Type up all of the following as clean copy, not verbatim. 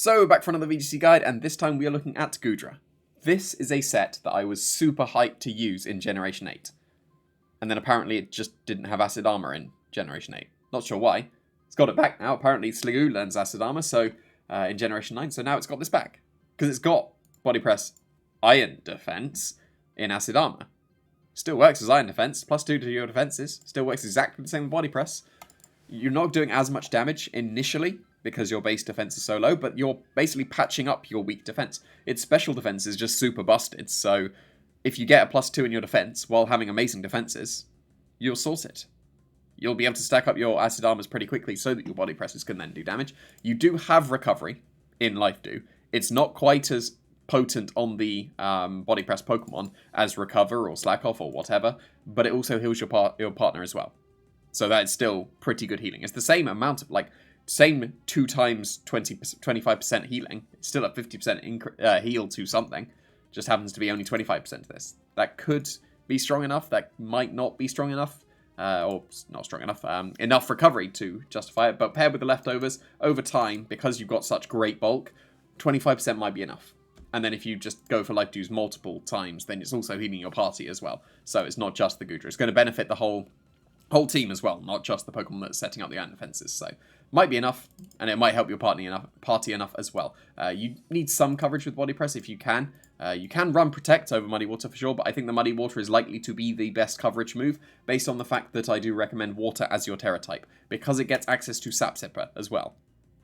So, back for another VGC guide, and this time we are looking at Goodra. This is a set that I was super hyped to use in Generation 8. And then apparently it just didn't have Acid Armor in Generation 8. Not sure why. It's got it back now. Apparently Sliggoo learns Acid Armor so in Generation 9, so now it's got this back. Because it's got Body Press Iron Defense in Acid Armor. Still works as Iron Defense, +2 to your defenses. Still works exactly the same with Body Press. You're not doing as much damage initially, because your base defense is so low, but you're basically patching up your weak defense. Its special defense is just super busted, so if you get a +2 in your defense while having amazing defenses, you'll sort it. You'll be able to stack up your acid armors pretty quickly so that your body presses can then do damage. You do have recovery in Life Dew. It's not quite as potent on the body press Pokemon as Recover or Slack Off or whatever, but it also heals your partner as well. So that's still pretty good healing. It's the same amount of, same 2 times 25% healing. It's still at 50% heal to something. Just happens to be only 25% of this. That could be strong enough. That might not be strong enough. Or not strong enough. Enough recovery to justify it. But paired with the leftovers, over time, because you've got such great bulk, 25% might be enough. And then if you just go for Life Dews multiple times, then it's also healing your party as well. So it's not just the Goodra. It's going to benefit the whole team as well, not just the Pokemon that's setting up the iron defenses. So might be enough, and it might help your party enough as well. You need some coverage with Body Press if you can. You can run Protect over Muddy Water for sure, but I think the Muddy Water is likely to be the best coverage move, based on the fact that I do recommend Water as your Terra type, because it gets access to Sap Sipper as well.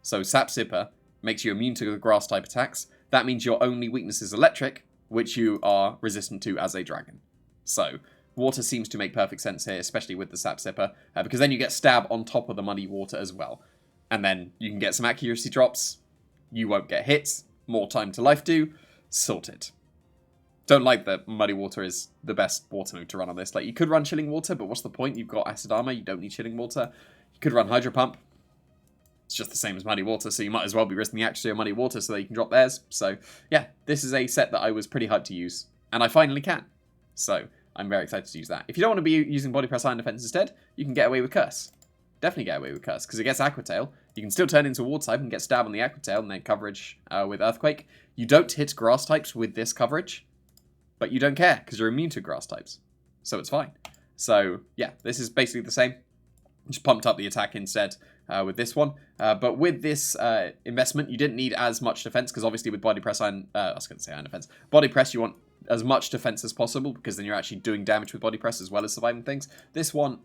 So Sap Sipper makes you immune to the Grass type attacks. That means your only weakness is Electric, which you are resistant to as a Dragon. So Water seems to make perfect sense here, especially with the Sap Sipper, because then you get Stab on top of the Muddy Water as well. And then you can get some accuracy drops, you won't get hits, more time to Life Dew, sorted. Don't like that Muddy Water is the best water move to run on this. You could run Chilling Water, but what's the point? You've got Acid Armor, you don't need Chilling Water. You could run Hydro Pump. It's just the same as Muddy Water, so you might as well be risking the accuracy of Muddy Water so that you can drop theirs. So, yeah, this is a set that I was pretty hyped to use, and I finally can. So I'm very excited to use that. If you don't want to be using Body Press Iron Defense instead, you can get away with Curse. Definitely get away with Curse, because it gets Aqua Tail. You can still turn into Water type and get Stab on the Aqua Tail, and then coverage with Earthquake. You don't hit Grass types with this coverage, but you don't care, because you're immune to Grass types. So it's fine. So, yeah, this is basically the same. Just pumped up the attack instead with this one. But with this investment, you didn't need as much defense, because obviously with Body Press Iron... I was going to say Iron Defense. Body Press, you want as much defense as possible, because then you're actually doing damage with Body Press as well as surviving things. This one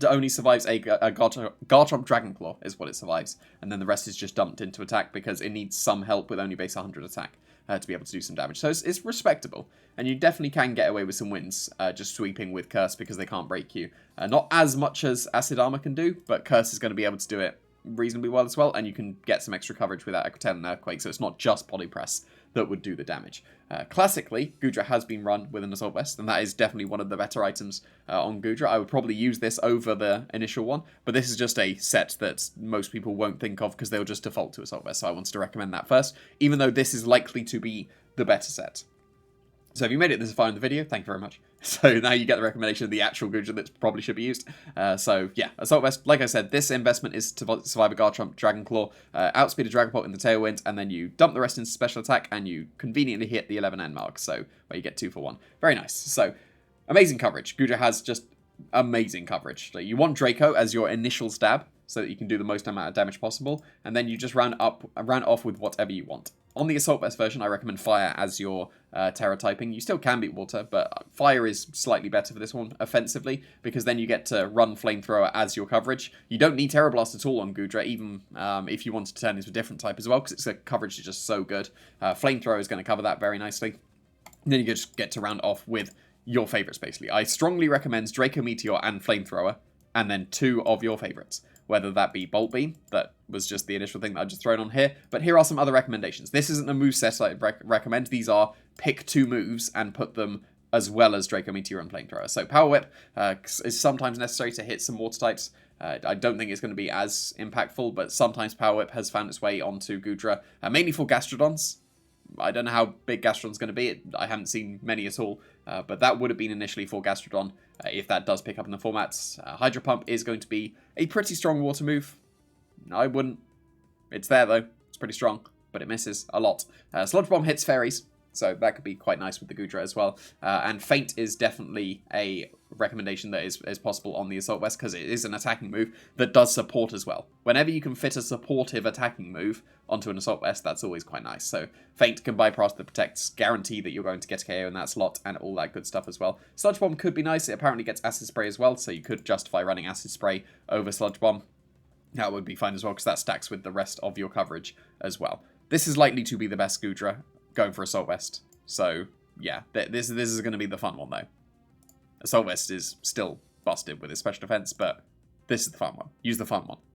only survives a Garchomp Dragon Claw is what it survives, and then the rest is just dumped into attack because it needs some help with only base 100 attack to be able to do some damage. So it's respectable, and you definitely can get away with some wins just sweeping with Curse because they can't break you. Not as much as Acid Armor can do, but Curse is going to be able to do it reasonably well as well, and you can get some extra coverage with that Aqua Tail and Earthquake, so it's not just Body Press that would do the damage. Classically, Goodra has been run with an Assault Vest, and that is definitely one of the better items on Goodra. I would probably use this over the initial one, but this is just a set that most people won't think of because they'll just default to Assault Vest, so I wanted to recommend that first, even though this is likely to be the better set. So if you made it this far in the video, thank you very much. So now you get the recommendation of the actual Goodra that probably should be used. So yeah, Assault Vest, like I said, this investment is to survive a Garchomp Dragon Claw, outspeed a Dragon Pulse in the Tailwind, and then you dump the rest into special attack, and you conveniently hit the 11 end mark, so where you get 2 for 1. Very nice. So, amazing coverage. Goodra has just amazing coverage. So you want Draco as your initial stab, so that you can do the most amount of damage possible, and then you just round off with whatever you want. On the Assault Vest version, I recommend Fire as your Terra typing. You still can beat Water, but Fire is slightly better for this one, offensively, because then you get to run Flamethrower as your coverage. You don't need Terra Blast at all on Goodra, even if you wanted to turn into a different type as well, because its coverage is just so good. Flamethrower is going to cover that very nicely. And then you just get to round off with your favourites, basically. I strongly recommend Draco Meteor and Flamethrower, and then 2 of your favourites. Whether that be Bolt Beam, that was just the initial thing that I've just thrown on here, but here are some other recommendations. This isn't a moveset I'd recommend, these are pick 2 moves and put them as well as Draco Meteor and Flamethrower. So Power Whip is sometimes necessary to hit some water types. I don't think it's going to be as impactful, but sometimes Power Whip has found its way onto Goodra, mainly for Gastrodons. I don't know how big Gastrodon's going to be. I haven't seen many at all, but that would have been initially for Gastrodon if that does pick up in the formats. Hydro Pump is going to be a pretty strong water move. I wouldn't. It's there, though. It's pretty strong. but it misses a lot. Sludge Bomb hits fairies, so that could be quite nice with the Goodra as well. And Feint is definitely a recommendation that is possible on the Assault Vest, because it is an attacking move that does support as well. Whenever you can fit a supportive attacking move onto an Assault Vest, that's always quite nice. So Feint can bypass the Protects, guarantee that you're going to get a KO in that slot, and all that good stuff as well. Sludge Bomb could be nice. It apparently gets Acid Spray as well, so you could justify running Acid Spray over Sludge Bomb. That would be fine as well, because that stacks with the rest of your coverage as well. This is likely to be the best Goodra going for Assault Vest. So, yeah, this is going to be the fun one, though. Assault Vest is still busted with his special defense, but this is the fun one. Use the fun one.